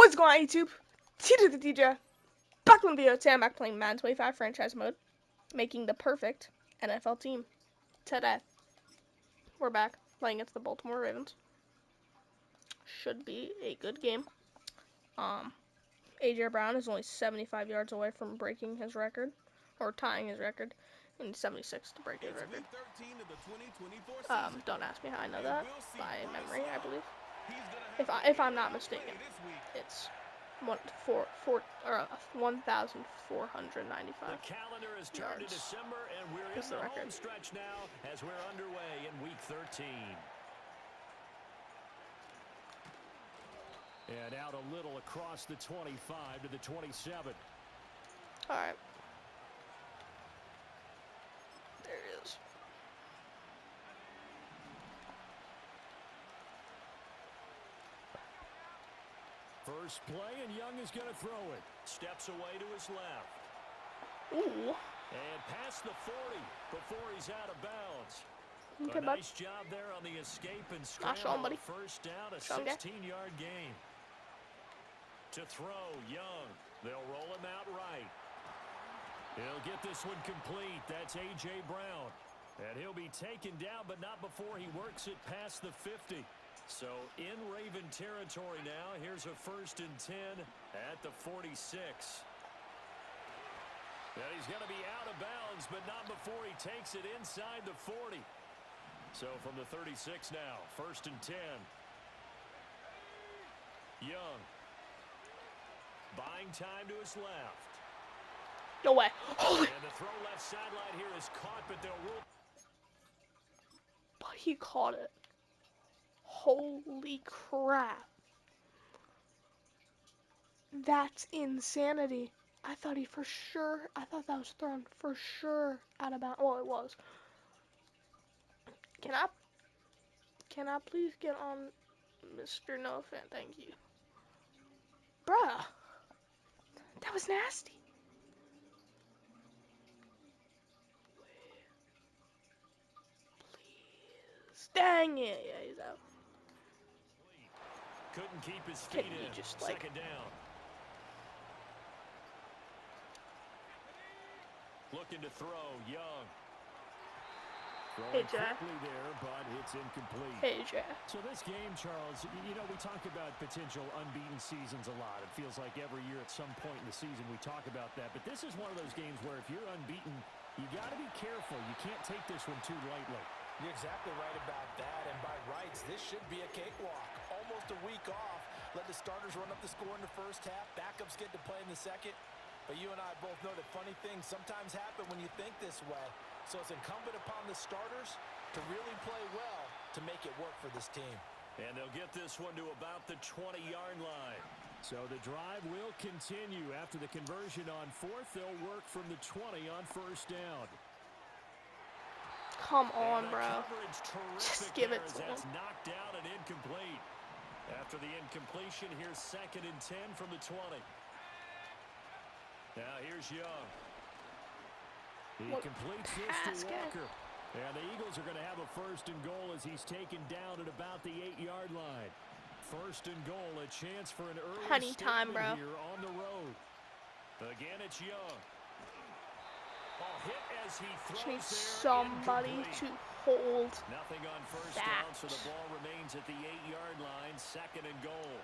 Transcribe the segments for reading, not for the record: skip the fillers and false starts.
What's going on, YouTube? T the DJ. Back in the video today, I'm back playing Madden 25 franchise mode, making the perfect NFL team. Today, we're back playing against the Baltimore Ravens. Should be a good game. AJ Brown is only 75 yards away from breaking his record, or tying his record. And 76 to break his record. Don't ask me how I know that by memory. I believe, if I'm not mistaken, it's 1,495 The calendar has turned to December, and we're in the home stretch now as we're underway in Week 13. And out a little across the 25 to the 27. All right. There it is. First play, and Young is going to throw it. Steps away to his left. Ooh. And past the 40 before he's out of bounds. Okay, a nice job there on the escape and scramble. First down, a 16-yard gain. To throw, Young. They'll roll him out right. He'll get this one complete. That's A.J. Brown. And he'll be taken down, but not before he works it past the 50. So in Raven territory now. Here's a 1st and 10 at the 46. And he's going to be out of bounds, but not before he takes it inside the 40. So from the 36 now, 1st and 10. Young. Buying time to his left. No way. Holy. And the throw left sideline here is caught, but they'll rule. But he caught it. Holy crap. That's insanity. I thought that was thrown for sure out of bounds. Well, it was. Can I please get on Mr. No Fan? Thank you. Bruh. That was nasty. Please. Dang it. Yeah, he's out. Couldn't keep his feet in. Just, Second down. Looking to throw, Young. Hey, Jack. Quickly there, but it's incomplete. Hey, Jack. So this game, Charles, you know, we talk about potential unbeaten seasons a lot. It feels like every year at some point in the season we talk about that. But this is one of those games where if you're unbeaten, you got to be careful. You can't take this one too lightly. You're exactly right about that. And by rights, this should be a cakewalk. Almost a week off. Let the starters run up the score in the first half. Backups get to play in the second. But you and I both know that funny things sometimes happen when you think this way. So it's incumbent upon the starters to really play well to make it work for this team. And they'll get this one to about the 20-yard line. So the drive will continue. After the conversion on 4th, they'll work from the 20 on 1st down. Come on, bro. Just give it to him. That's knocked down and incomplete. After the incompletion, here's 2nd and 10 from the 20. Now here's Young. He completes this to Walker. And the Eagles are going to have a 1st and goal as he's taken down at about the 8-yard line. 1st and goal, a chance for an early statement here on the road. Again, it's Young. Ball hit as he throws somebody to hold nothing on 1st down, so the ball remains at the 8-yard line. 2nd and goal.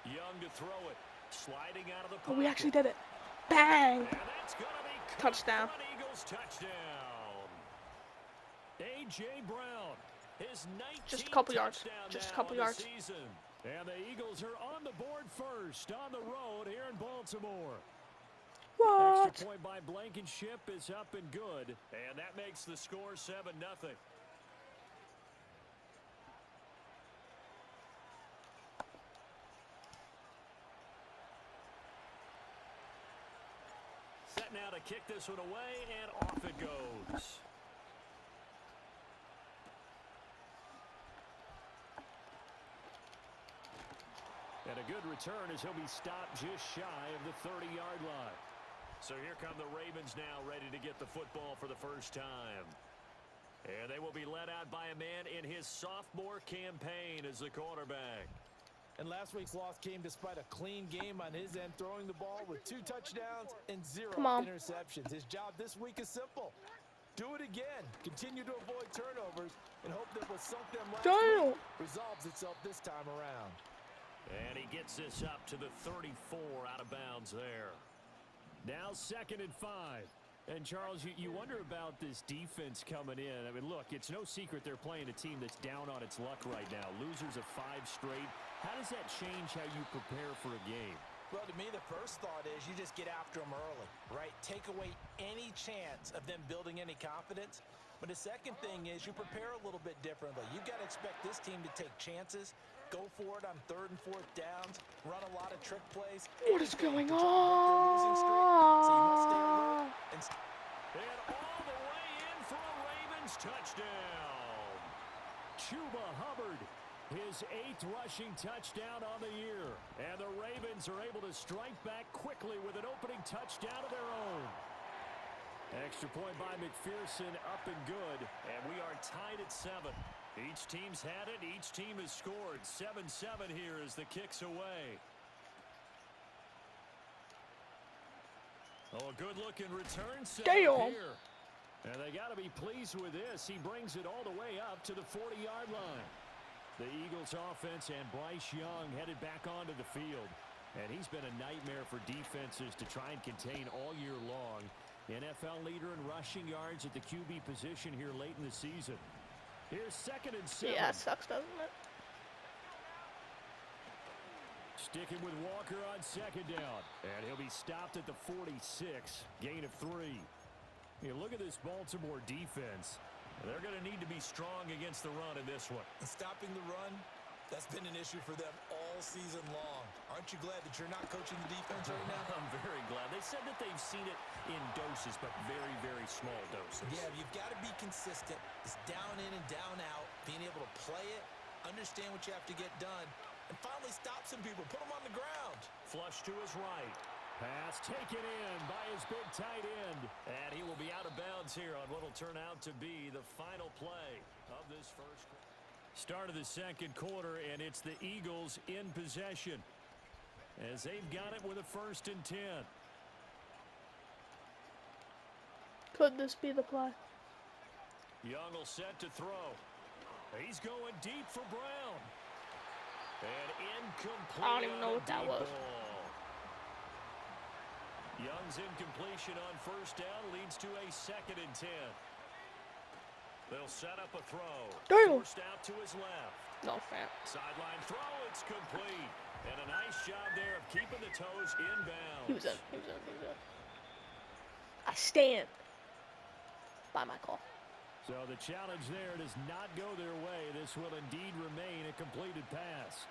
Young to throw it. Sliding out of the pocket. We actually did it. Bang! And that's gonna be touchdown. Eagles touchdown. A.J. Brown, his 19th just a couple yards. Just a couple yards. Season. And the Eagles are on the board first on the road here in Baltimore. What? Extra point by Blankenship is up and good. And that makes the score 7-0. Set now to kick this one away, and off it goes. And a good return as he'll be stopped just shy of the 30-yard line. So here come the Ravens now, ready to get the football for the first time. And they will be led out by a man in his sophomore campaign as the quarterback. And last week's loss came despite a clean game on his end, throwing the ball with 2 touchdowns and 0 interceptions. His job this week is simple. Do it again. Continue to avoid turnovers and hope that what sunk them last week resolves itself this time around. And he gets this up to the 34 out of bounds there. Now 2nd and 5. And, Charles, you wonder about this defense coming in. I mean, look, it's no secret they're playing a team that's down on its luck right now. Losers of 5 straight. How does that change how you prepare for a game? Well, to me, the first thought is you just get after them early, right? Take away any chance of them building any confidence. But the second thing is you prepare a little bit differently. You've got to expect this team to take chances, go for it on 3rd and 4th downs, run a lot of trick plays. What is going on? So you must stay alert and all the way in for a Ravens touchdown. Chuba Hubbard, his 8th rushing touchdown on the year. And the Ravens are able to strike back quickly with an opening touchdown of their own. Extra point by McPherson, up and good. And we are tied at 7. Each team's had it. Each team has scored. 7-7 here as the kick's away. Oh, a good-looking return set here. And they got to be pleased with this. He brings it all the way up to the 40-yard line. The Eagles offense and Bryce Young headed back onto the field. And he's been a nightmare for defenses to try and contain all year long. NFL leader in rushing yards at the QB position here late in the season. Here's 2nd and 7. Yeah, it sucks, doesn't it? Sticking with Walker on 2nd down. And he'll be stopped at the 46. Gain of 3. You look at this Baltimore defense. They're going to need to be strong against the run in this one. Stopping the run, that's been an issue for them all season long. Aren't you glad that you're not coaching the defense right now? I'm very glad. They said that they've seen it in doses, but very, very small doses. Yeah, you've got to be consistent. It's down in and down out, being able to play it, understand what you have to get done, and finally stop some people, put them on the ground. Flush to his right. Pass taken in by his big tight end. And he will be out of bounds here on what will turn out to be the final play of this first quarter. Start of the 2nd quarter, and it's the Eagles in possession as they've got it with a 1st and 10. Could this be the play? Young will set to throw. He's going deep for Brown. And incomplete. I don't even know what that was. Young's incompletion on 1st down leads to a 2nd and 10. They'll set up a throw. Forced out to his left. No fair. Sideline throw, it's complete. And a nice job there of keeping the toes inbounds. He was in. I stand by my call. So the challenge there does not go their way. This will indeed remain a completed pass.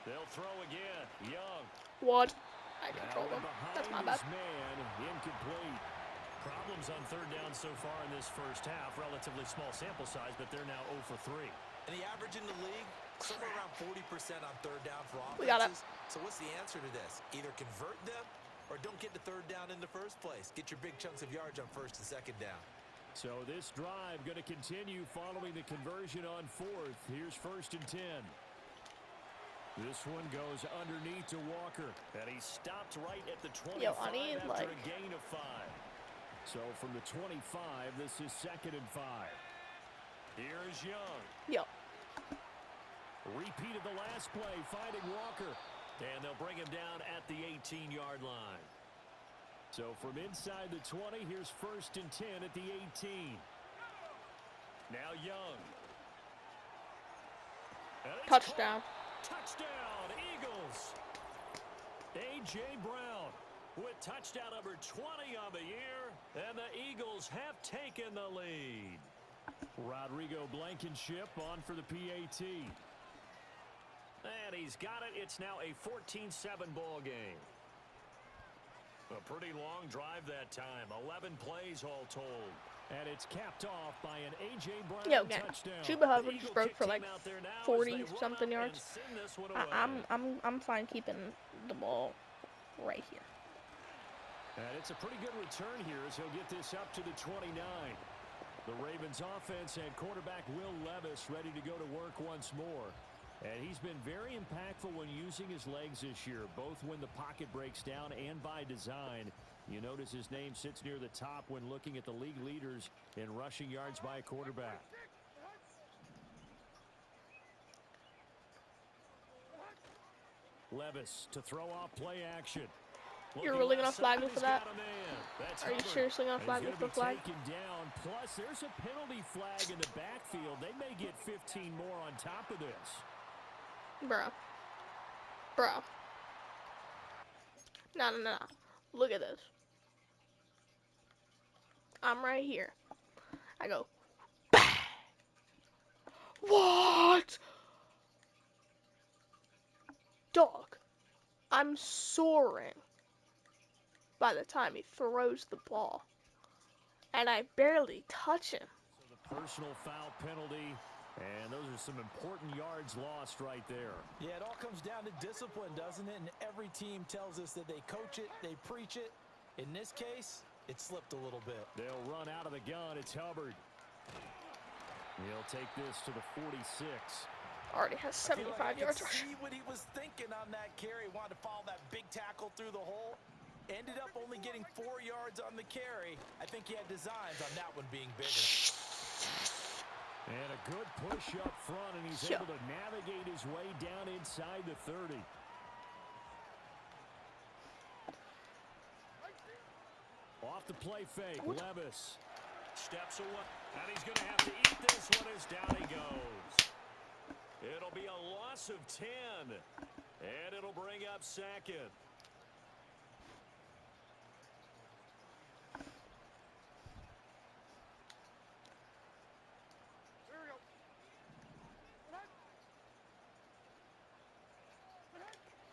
They'll throw again. Young. What? I control them. That's my bad. Man, incomplete. Problems on 3rd down so far in this first half. Relatively small sample size, but they're now 0 for 3. And the average in the league, somewhere around 40% on 3rd down for offenses. We got it. So what's the answer to this? Either convert them or don't get to 3rd down in the first place. Get your big chunks of yards on 1st and 2nd down. So this drive going to continue following the conversion on 4th. Here's 1st and 10. This one goes underneath to Walker. And he stopped right at the 25 after a gain of 5. So from the 25, this is 2nd and 5. Here's Young. Yep. Repeat of the last play, finding Walker. And they'll bring him down at the 18-yard line. So from inside the 20, here's 1st and 10 at the 18. Now Young. Touchdown. Touchdown, Eagles. A.J. Brown with touchdown number 20 on the year, and the Eagles have taken the lead. Rodrigo Blankenship on for the PAT. And he's got it. It's now a 14-7 ball game. A pretty long drive that time. 11 plays all told. And it's capped off by an A.J. Brown touchdown. Chuba Hubbard just broke for like 40-something yards. I'm fine keeping the ball right here. And it's a pretty good return here as he'll get this up to the 29. The Ravens offense and quarterback Will Levis ready to go to work once more. And he's been very impactful when using his legs this year, both when the pocket breaks down and by design. You notice his name sits near the top when looking at the league leaders in rushing yards by a quarterback. Levis to throw off play action. You're really going to flag me for that? Are you seriously going to flag me for flag? Down. Plus, there's a penalty flag in the backfield. They may get 15 more on top of this. Bro. No. Look at this. I'm right here. I go, bah! What? Dog. I'm soaring by the time he throws the ball. And I barely touch him. So the personal foul penalty. And those are some important yards lost right there. Yeah, it all comes down to discipline, doesn't it? And every team tells us that they coach it, they preach it. In this case, it slipped a little bit. They'll run out of the gun. It's Hubbard. He'll take this to the 46. Already has 75 yards. I see what he was thinking on that carry. Wanted to follow that big tackle through the hole. Ended up only getting 4 yards on the carry. I think he had designs on that one being bigger. And a good push up front, and he's able to navigate his way down inside the 30. Off the play fake, Levis steps away, and he's going to have to eat this one as down he goes. It'll be a loss of 10, and it'll bring up second.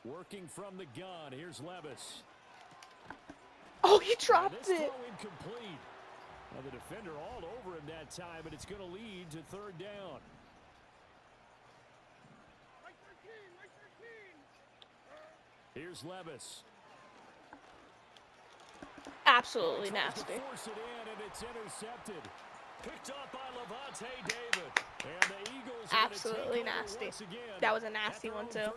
Working from the gun. Here's Levis. Oh, he dropped it. Throw incomplete. Now the defender all over him that time, but it's going to lead to third down. Here's Levis. Absolutely nasty. Force it in, and it's intercepted. Picked up by Levante David. And the Eagles absolutely nasty. That was a nasty one too.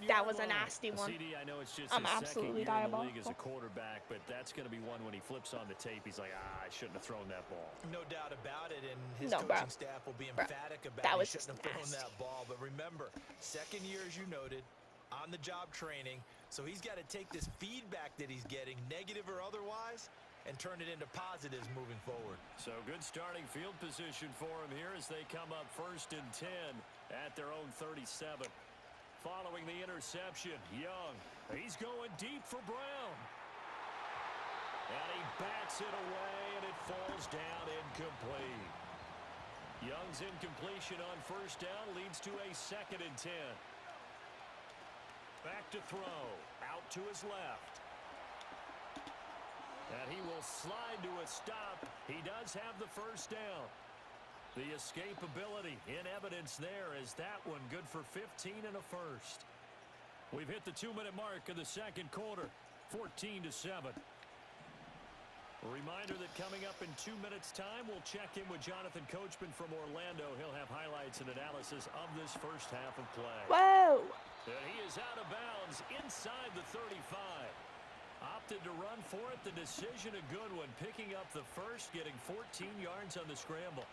That was a nasty one. CD, I know it's just I'm his absolutely second year in the league diabolical. as a quarterback, but that's going to be one when he flips on the tape. He's like, I shouldn't have thrown that ball. No doubt about it, and his coaching staff will be emphatic about he shouldn't have thrown that ball. But remember, second year, as you noted, on-the-job training, so he's got to take this feedback that he's getting, negative or otherwise, and turn it into positives moving forward. So good starting field position for him here as they come up 1st and 10 at their own 37. Following the interception, Young, he's going deep for Brown. And he bats it away, and it falls down incomplete. Young's incompletion on 1st down leads to a 2nd and 10. Back to throw, out to his left. And he will slide to a stop. He does have the 1st down. The escapability in evidence there as that one good for 15 and a 1st. We've hit the 2-minute mark of the 2nd quarter, 14-7. A reminder that coming up in 2 minutes' time, we'll check in with Jonathan Coachman from Orlando. He'll have highlights and analysis of this first half of play. Whoa! And he is out of bounds inside the 35. Opted to run for it. The decision a good one. Picking up the 1st, getting 14 yards on the scramble.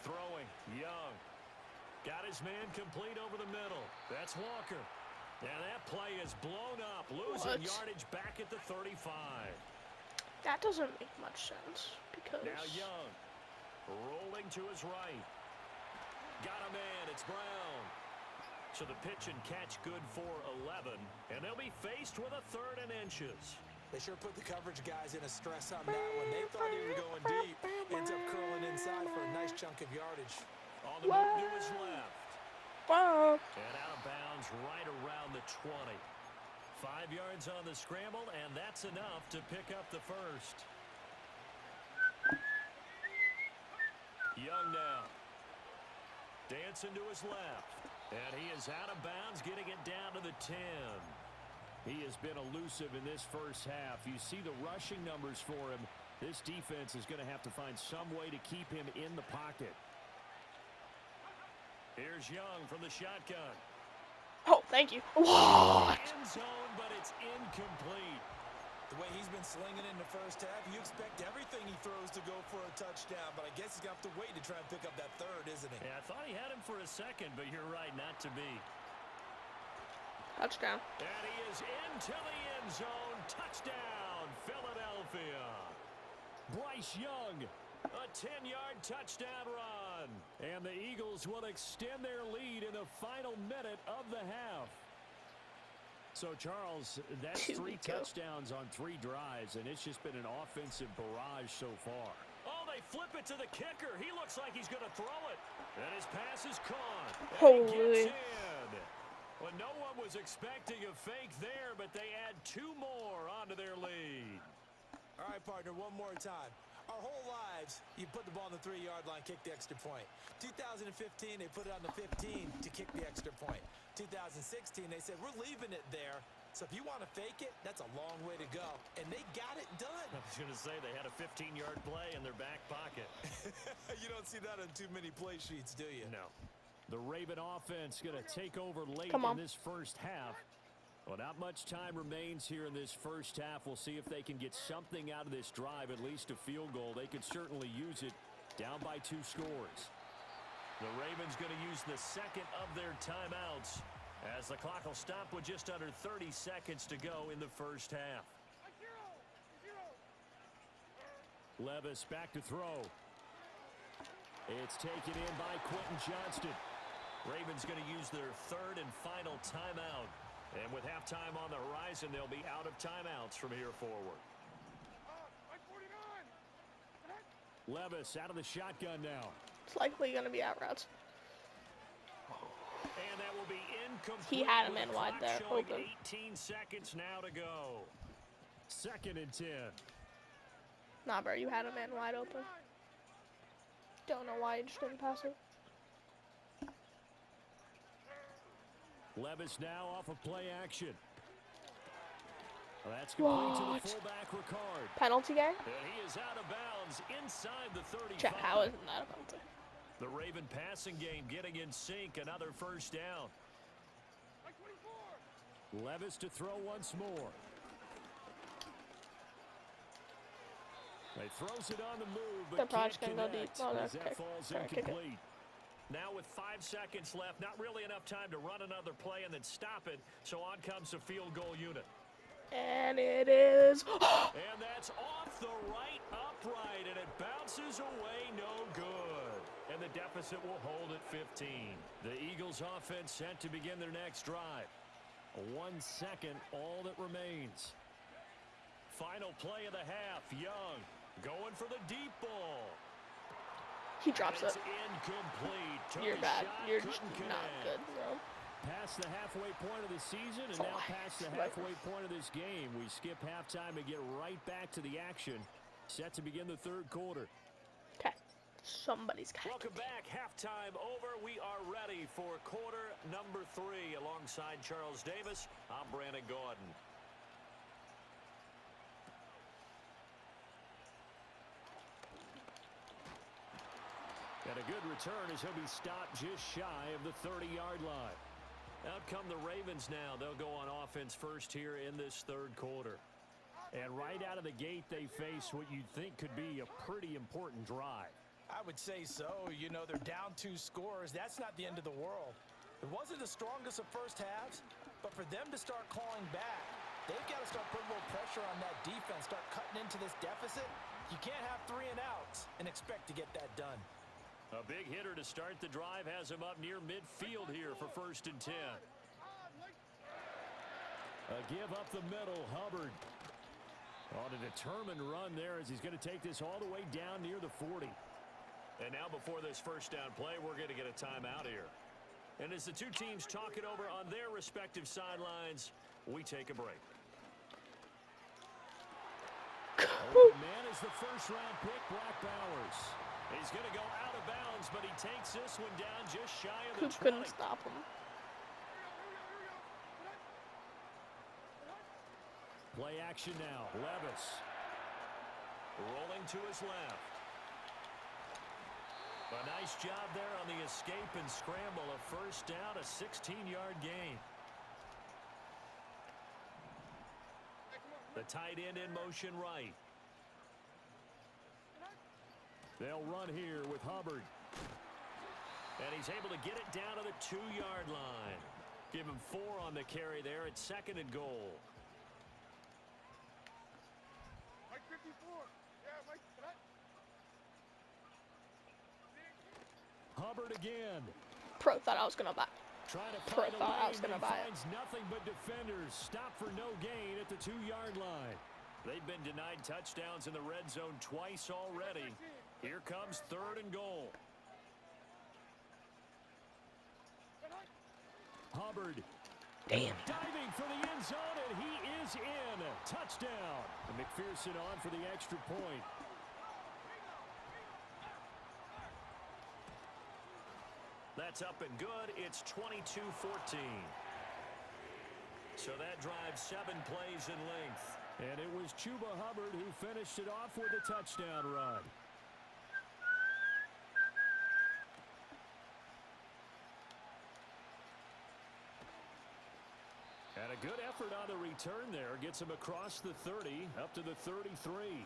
Throwing, Young. Got his man complete over the middle. That's Walker. And that play is blown up. Losing yardage back at the 35. That doesn't make much sense because... Now Young. Rolling to his right. Got a man. It's Brown. So the pitch and catch good for 11. And they'll be faced with a 3rd and inches. They sure put the coverage guys in a stress on that one. They thought he was going deep. Ends up curling inside for a nice chunk of yardage. On the move to his left. Whoa. And out of bounds right around the 20. 5 yards on the scramble, and that's enough to pick up the 1st. Young now. Dancing to his left. And he is out of bounds, getting it down to the 10. He has been elusive in this first half. You see the rushing numbers for him. This defense is going to have to find some way to keep him in the pocket. Here's Young from the shotgun. Oh, thank you. What? End zone, but it's incomplete. The way he's been slinging in the first half, you expect everything he throws to go for a touchdown, but I guess he's going to have to wait to try and pick up that third, isn't he? Yeah, I thought he had him for a second, but you're right, not to be. Touchdown. And he is into the end zone. Touchdown, Philadelphia. Bryce Young, a 10-yard touchdown run. And the Eagles will extend their lead in the final minute of the half. So, Charles, that's 3 touchdowns on 3 drives, and it's just been an offensive barrage so far. Oh, they flip it to the kicker. He looks like he's going to throw it. And his pass is caught. And he gets in. Well, no one was expecting a fake there, but they add 2 more onto their lead. All right, partner, one more time. Our whole lives, you put the ball on the 3-yard line, kick the extra point. 2015, they put it on the 15 to kick the extra point. 2016, they said, we're leaving it there. So if you want to fake it, that's a long way to go. And they got it done. I was going to say they had a 15-yard play in their back pocket. You don't see that on too many play sheets, do you? No. The Raven offense going to take over late in this first half. Well, not much time remains here in this first half. We'll see if they can get something out of this drive, at least a field goal. They could certainly use it down by 2 scores. The Ravens going to use the second of their timeouts as the clock will stop with just under 30 seconds to go in the first half. Levis back to throw. It's taken in by Quentin Johnston. Ravens going to use their third and final timeout. And with halftime on the horizon, they'll be out of timeouts from here forward. Levis out of the shotgun now. It's likely going to be out routes. And that will be incomplete. He had him in wide there, open. 18 seconds now to go. 2nd and 10. Nah, bro, you had him in wide open. Don't know why you just didn't pass it. Levis now off of play action. Well, that's complete to the fullback, Ricard. Penalty game? And he is out of bounds inside the 35. Check, how isn't that a penalty? The Raven passing game getting in sync. Another first down. Levis to throw once more. He throws it on the move, but can't connect as that falls incomplete. Now with 5 seconds left, not really enough time to run another play and then stop it. So on comes the field goal unit. And it is. And that's off the right upright, and it bounces away no good. And the deficit will hold at 15. The Eagles offense set to begin their next drive. 1 second, all that remains. Final play of the half. Young going for the deep ball. He drops it. Incomplete. You're bad. You're just not good, bro. Past the halfway point of the season and now past the halfway point of this game. We skip halftime and get right back to the action. Set to begin the 3rd quarter. Okay. Somebody's got it. Welcome back. Halftime over. We are ready for quarter number 3. Alongside Charles Davis, I'm Brandon Gordon. And a good return as he'll be stopped just shy of the 30-yard line. Out come the Ravens now. They'll go on offense first here in this 3rd quarter. And right out of the gate, they face what you'd think could be a pretty important drive. I would say so. You know, they're down 2 scores. That's not the end of the world. It wasn't the strongest of first halves, but for them to start clawing back, they've got to start putting a little pressure on that defense, start cutting into this deficit. You can't have 3 and outs and expect to get that done. A big hitter to start the drive has him up near midfield here for 1st and 10. A give up the middle, Hubbard. On a determined run there as he's going to take this all the way down near the 40. And now before this first down play, we're going to get a timeout here. And as the 2 teams talk it over on their respective sidelines, we take a break. Open man is the first-round pick, Brock Bowers. He's going to go out of bounds, but he takes this one down just shy of the 20. Couldn't stop him. Play action now. Levis rolling to his left. A nice job there on the escape and scramble. A first down, a 16-yard gain. The tight end in motion right. They'll run here with Hubbard. And he's able to get it down to the 2-yard line. Give him 4 on the carry there at 2nd and goal. Mike 54. Yeah, Mike. Hubbard again. Pro thought I was gonna buy. Trying to Pro find a thought I was lane, gonna but he buy it. finds nothing but defenders. Stop for no gain at the 2-yard line. They've been denied touchdowns in the red zone twice already. Here comes 3rd and goal. Hubbard. Damn. Diving for the end zone, and he is in. Touchdown. And McPherson on for the extra point. That's up and good. It's 22-14. So that drives 7 plays in length. And it was Chuba Hubbard who finished it off with a touchdown run. And a good effort on the return there. Gets him across the 30, up to the 33.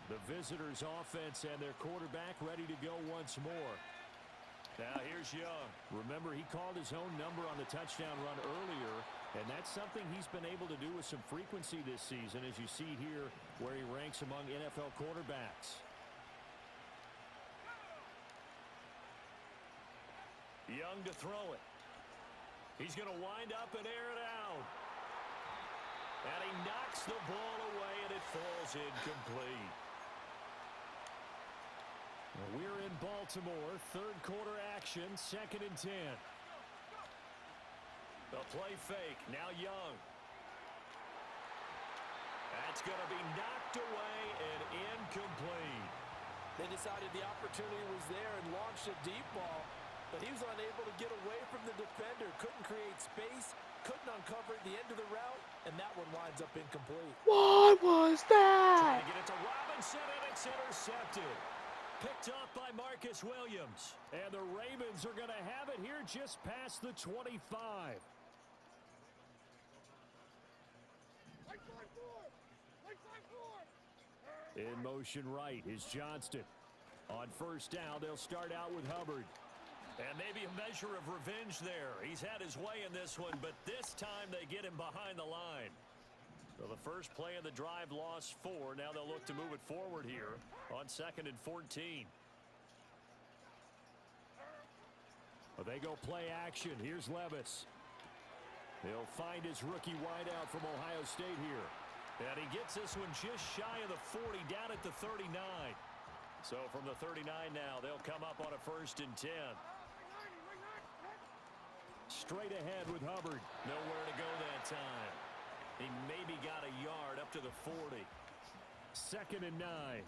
The visitors' offense and their quarterback ready to go once more. Now here's Young. Remember, he called his own number on the touchdown run earlier, and that's something he's been able to do with some frequency this season, as you see here where he ranks among NFL quarterbacks. Young to throw it. He's going to wind up and air it out. And he knocks the ball away, and it falls incomplete. Well, we're in Baltimore. 3rd quarter action, 2nd and 10. The play fake. Now Young. That's going to be knocked away and incomplete. They decided the opportunity was there and launched a deep ball, but he was unable to get away from the defender. Couldn't create space, couldn't uncover the end of the route, and that one winds up incomplete. What was Trying that? to get it to Robinson, and it's intercepted. Picked off by Marcus Williams. And the Ravens are going to have it here just past the 25. In motion right is Johnston. On first down, they'll start out with Hubbard. And maybe a measure of revenge there. He's had his way in this one, but this time they get him behind the line. So the first play of the drive lost 4. Now they'll look to move it forward here on 2nd and 14. Well, they go play action. Here's Levis. He'll find his rookie wideout from Ohio State here. And he gets this one just shy of the 40, down at the 39. So from the 39 now, they'll come up on a 1st and 10. Straight ahead with Hubbard. Nowhere to go that time. He maybe got a yard up to the 40. 2nd and 9.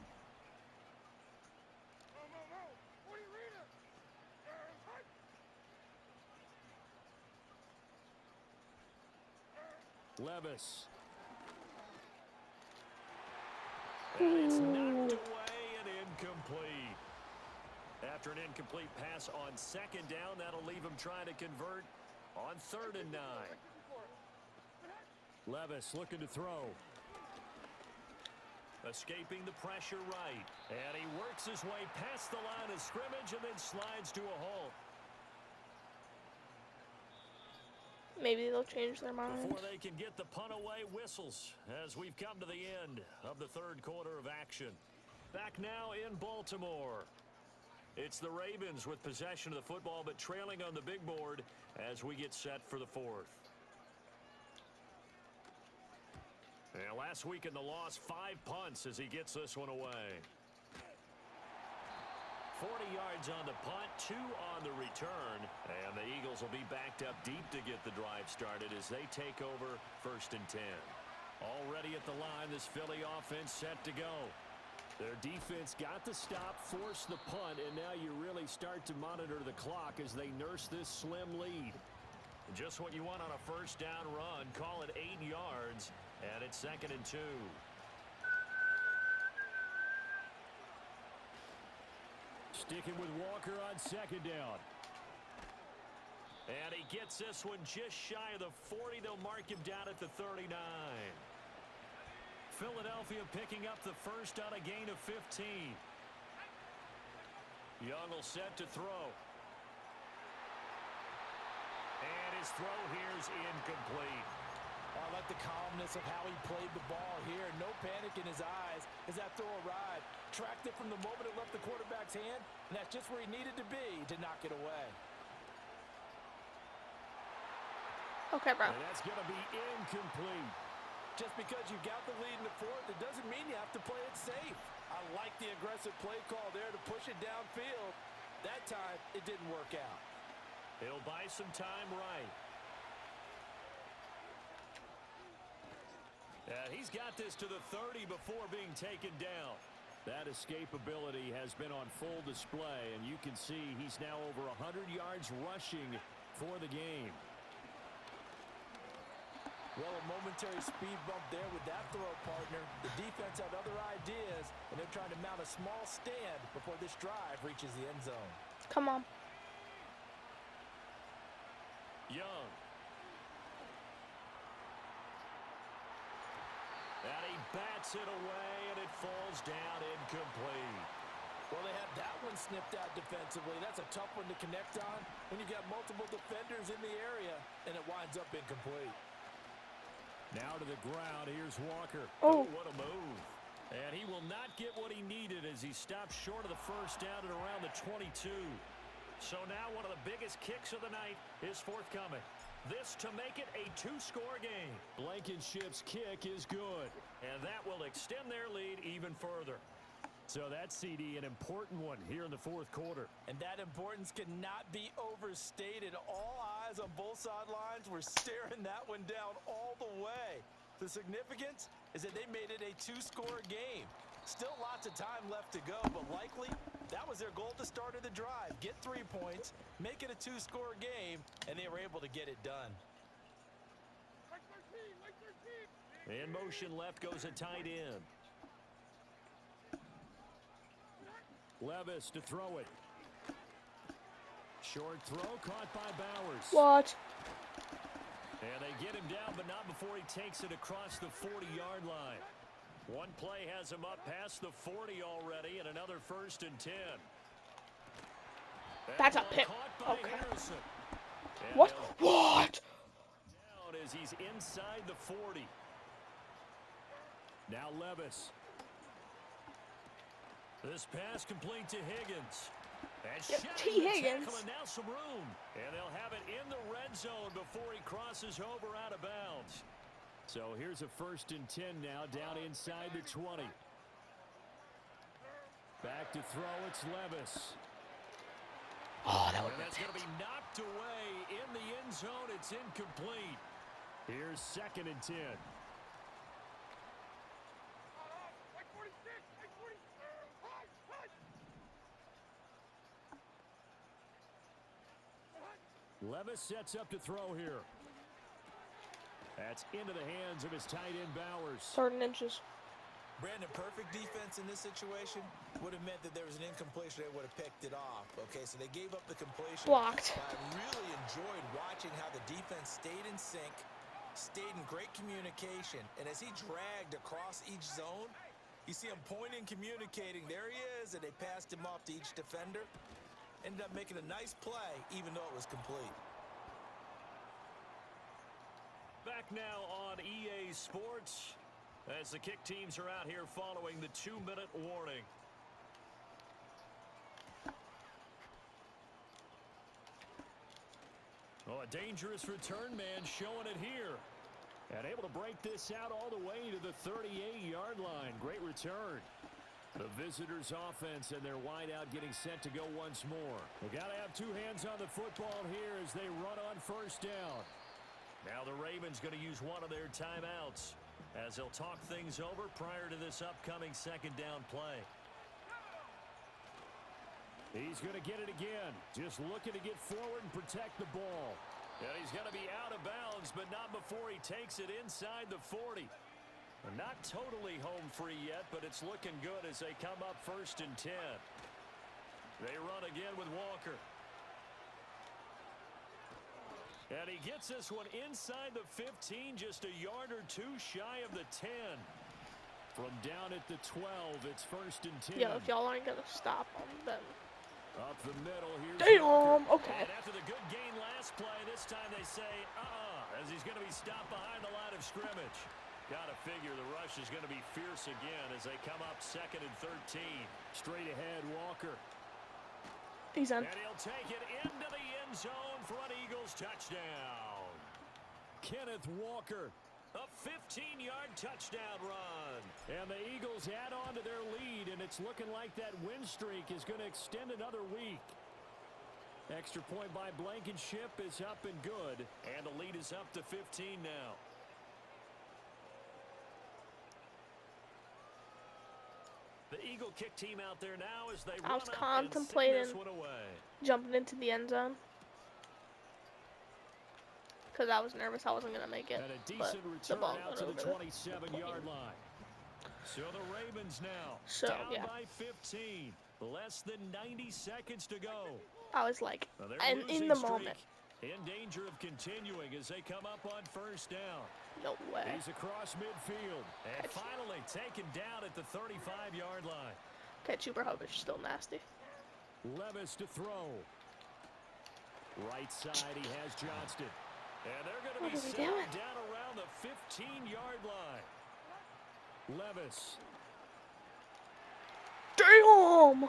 Levis. And it's knocked away and incomplete. After an incomplete pass on 2nd down, that'll leave him trying to convert on 3rd and 9. Levis looking to throw. Escaping the pressure right. And he works his way past the line of scrimmage and then slides to a halt. Maybe they'll change their mind. Before they can get the punt away, whistles as we've come to the end of the 3rd quarter of action. Back now in Baltimore. It's the Ravens with possession of the football, but trailing on the big board as we get set for the 4th. And last week in the loss, 5 punts as he gets this one away. 40 yards on the punt, 2 on the return. And the Eagles will be backed up deep to get the drive started as they take over 1st and 10. Already at the line, this Philly offense set to go. Their defense got the stop, forced the punt, and now you really start to monitor the clock as they nurse this slim lead. Just what you want on a 1st down run. Call it 8 yards, and it's 2nd and 2. Sticking with Walker on second down. And he gets this one just shy of the 40. They'll mark him down at the 39. Philadelphia picking up the first on a gain of 15. Young will set to throw. And his throw here is incomplete. I like the calmness of how he played the ball here. No panic in his eyes as that throw arrived. Tracked it from the moment it left the quarterback's hand, and that's just where he needed to be to knock it away. Okay, bro. And that's going to be incomplete. Just because you got the lead in the fourth, it doesn't mean you have to play it safe. I like the aggressive play call there to push it downfield. That time, it didn't work out. He'll buy some time right. And he's got this to the 30 before being taken down. That escapability has been on full display, and you can see he's now over 100 yards rushing for the game. Well, a momentary speed bump there with that throw, partner. The defense had other ideas, and they're trying to mount a small stand before this drive reaches the end zone. Come on. Young. And he bats it away, and it falls down incomplete. Well, they have that one snipped out defensively. That's a tough one to connect on when you got multiple defenders in the area, and it winds up incomplete. Now to the ground. Here's Walker. Oh, what a move. And he will not get what he needed as he stops short of the first down at around the 22. So now one of the biggest kicks of the night is forthcoming. This to make it a two-score game. Blankenship's kick is good, and that will extend their lead even further. So that's, CD, an important one here in the fourth quarter. And that importance cannot be overstated. All eyes on both sidelines were staring that one down all the way. The significance is that they made it a two-score game. Still lots of time left to go, but likely that was their goal at the start of the drive. Get 3 points, make it a two-score game, and they were able to get it done. In motion left goes a tight end. Levis to throw it. Short throw caught by Bowers. what? And they get him down, but not before he takes it across the 40-yard line. One play has him up past the 40 already, and another 1st and 10. That's a pick. Caught by Okay. Harrison. And What? they'll What? down as he's inside the 40. Now Levis. This pass complete to Higgins. And T. Higgins. And now some room. And they'll have it in the red zone before he crosses over out of bounds. So here's a 1st and 10 now down inside the 20. Back to throw, it's Levis. Oh, that would And have that's been going to be knocked away in the end zone. It's incomplete. Here's 2nd and 10. Levis sets up to throw here. That's into the hands of his tight end Bowers. 3rd and inches. Brandon, perfect defense in this situation would have meant that there was an incompletion. They would have picked it off. Okay, so they gave up the completion. Blocked. But I really enjoyed watching how the defense stayed in sync, stayed in great communication. And as he dragged across each zone, you see him pointing, communicating. There he is, and they passed him off to each defender. Ended up making a nice play, even though it was complete. Back now on EA Sports as the kick teams are out here following the 2-minute warning. Oh, a dangerous return man showing it here. And able to break this out all the way to the 38-yard line. Great return. The visitors' offense and their wideout getting set to go once more. They've got to have 2 hands on the football here as they run on 1st down. Now the Ravens going to use one of their timeouts as they'll talk things over prior to this upcoming 2nd down play. He's going to get it again. Just looking to get forward and protect the ball. And he's going to be out of bounds, but not before he takes it inside the 40. Not totally home free yet, but it's looking good as they come up 1st and 10. They run again with Walker. And he gets this one inside the 15, just a yard or two shy of the 10. From down at the 12, it's 1st and 10. Yo, if y'all aren't gonna stop them, then. Up the middle, here's Damn, Walker. okay. And after the good gain last play, this time they say, as he's going to be stopped behind the line of scrimmage. Got to figure the rush is going to be fierce again as they come up 2nd and 13. Straight ahead, Walker. He's on. And he'll take it into the end zone for an Eagles touchdown. Kenneth Walker. A 15-yard touchdown run. And the Eagles add on to their lead, and it's looking like that win streak is going to extend another week. Extra point by Blankenship is up and good, and the lead is up to 15 now. The Eagle kick team out there now as they I run was up contemplating and send this one away. jumping into the end zone. Because I was nervous I wasn't going to make it. And a decent the return ball out went to over the 27-yard line. So the Ravens now down by 15. Less than 90 seconds to go. I was like, Well, and in the moment. In danger of continuing as they come up on 1st down. No way. He's across midfield. And finally taken down at the 35-yard line. Okay, Chuberhovic still nasty. Levis to throw. Right side, he has Johnston. And they're going to be set down around the 15-yard line. Levis. Damn!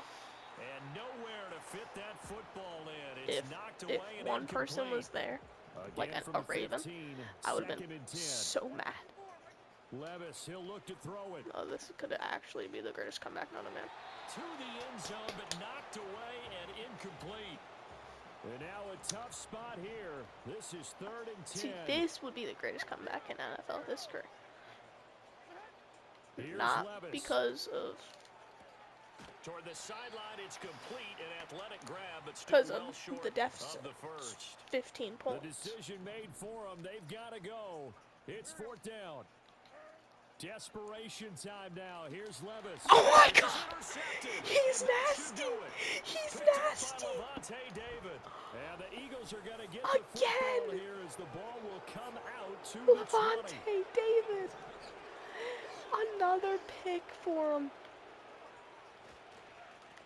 And nowhere to fit that football in. It's knocked away if and one person incomplete. was there, like Again a Raven, 15, I would have 2nd been and 10. so mad. Levis, he'll look to throw it. Oh, this could actually be the greatest comeback known to man. To the end zone, but knocked away and incomplete. And now a tough spot here. This is 3rd and 10. See, this would be the greatest comeback in NFL history. Here's Not Levis. because of... Toward the sideline, it's complete, an athletic grab, but still Because well of short the deficit. of the first. 15 points. The decision made for them. They've got to go. It's 4th down. Desperation time now. Here's Levis. Oh my God! He's nasty! He's nasty! David. And the Eagles are going to get Again! the football here as the ball will come out to the 20. Levante David! Another pick for him.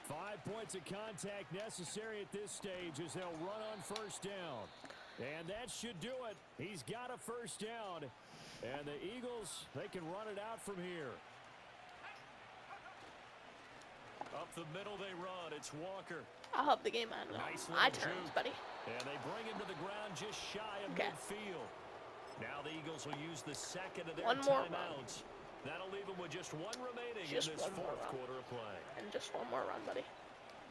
5 points of contact necessary at this stage as they'll run on 1st down. And that should do it. He's got a 1st down. And the Eagles, they can run it out from here. Up the middle they run. It's Walker. I hope the game ends. Nice My little turns, juke. buddy. And they bring him to the ground just shy of midfield. Now the Eagles will use the 2nd of their timeouts. That'll leave them with just one remaining in this 4th quarter of play. And just one more run, buddy.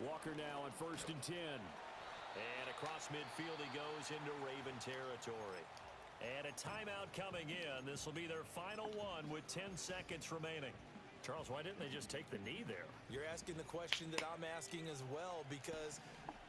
Walker now on 1st and 10. And across midfield he goes into Raven territory. And a timeout coming in. This will be their final one with 10 seconds remaining. Charles, why didn't they just take the knee there? You're asking the question that I'm asking as well, because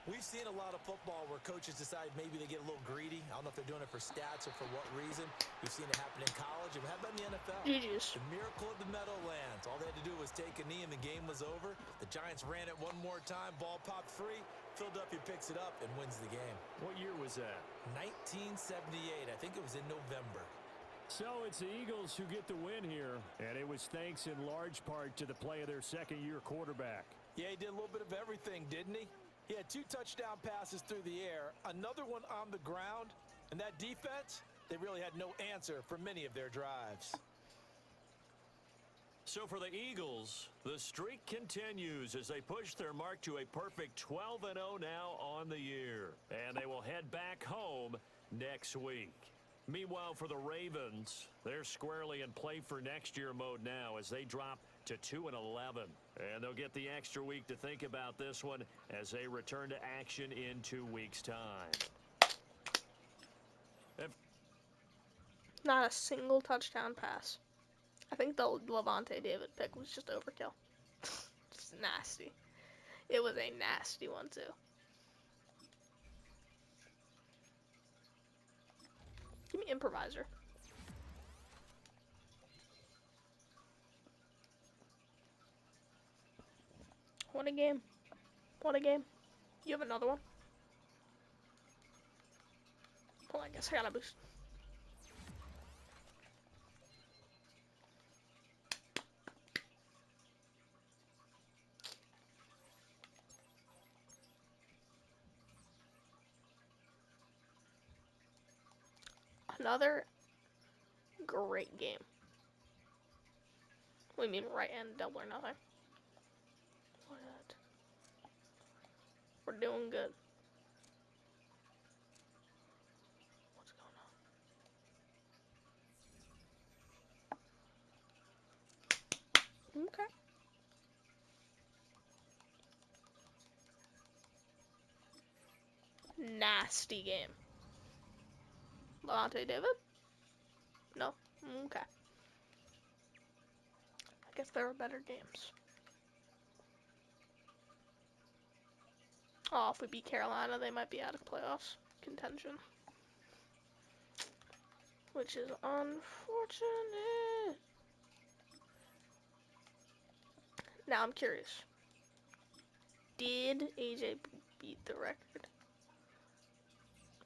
we've seen a lot of football where coaches decide maybe they get a little greedy. I don't know if they're doing it for stats or for what reason. We've seen it happen in college, and how about in the NFL? GG's. The miracle of the Meadowlands. All they had to do was take a knee, and the game was over. The Giants ran it one more time. Ball popped free. Philadelphia picks it up and wins the game. What year was that? 1978. I think it was in November. So it's the Eagles who get the win here, and it was thanks in large part to the play of their 2nd-year quarterback. Yeah, he did a little bit of everything, didn't he? He had 2 touchdown passes through the air, another one on the ground, and that defense, they really had no answer for many of their drives. So for the Eagles, the streak continues as they push their mark to a perfect 12-0 now on the year. And they will head back home next week. Meanwhile, for the Ravens, they're squarely in play for next year mode now as they drop to 2-11. And they'll get the extra week to think about this one as they return to action in 2 weeks' time. Not a single touchdown pass. I think the Levante David pick was just overkill. Just nasty. It was a nasty one, too. Give me improviser. What a game. What a game. You have another one? Well, I guess I gotta boost. Another great game. We mean right and double or nothing. What? We're doing good. What's going on? Okay. Nasty game. Levante David? No? Okay. I guess there were better games. Oh, if we beat Carolina, they might be out of playoffs contention. Which is unfortunate. Now I'm curious. Did AJ beat the record?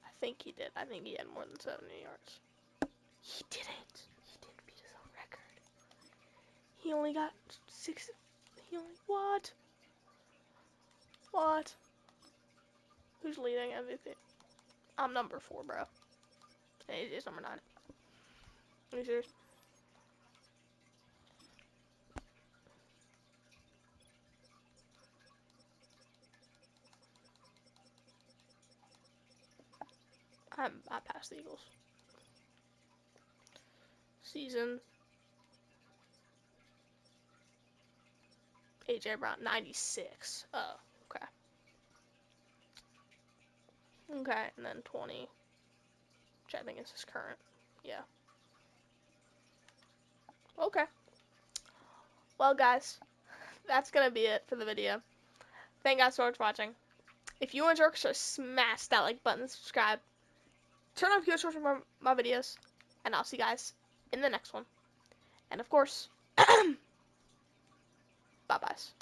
I think he did. I think he had more than 70 yards. He didn't. He didn't beat his own record. He only got 6. What? What? Who's leading MVP? I'm number 4, bro. And AJ's number 9. Are you serious? I passed the Eagles. Season. AJ Brown, 96. Oh, okay. Okay, and then 20, which I think is his current. Yeah. Okay. Well, guys, that's going to be it for the video. Thank you guys so much for watching. If you enjoyed, so smash that like button, subscribe, turn on notifications for my videos, and I'll see you guys in the next one. And of course, bye-byes.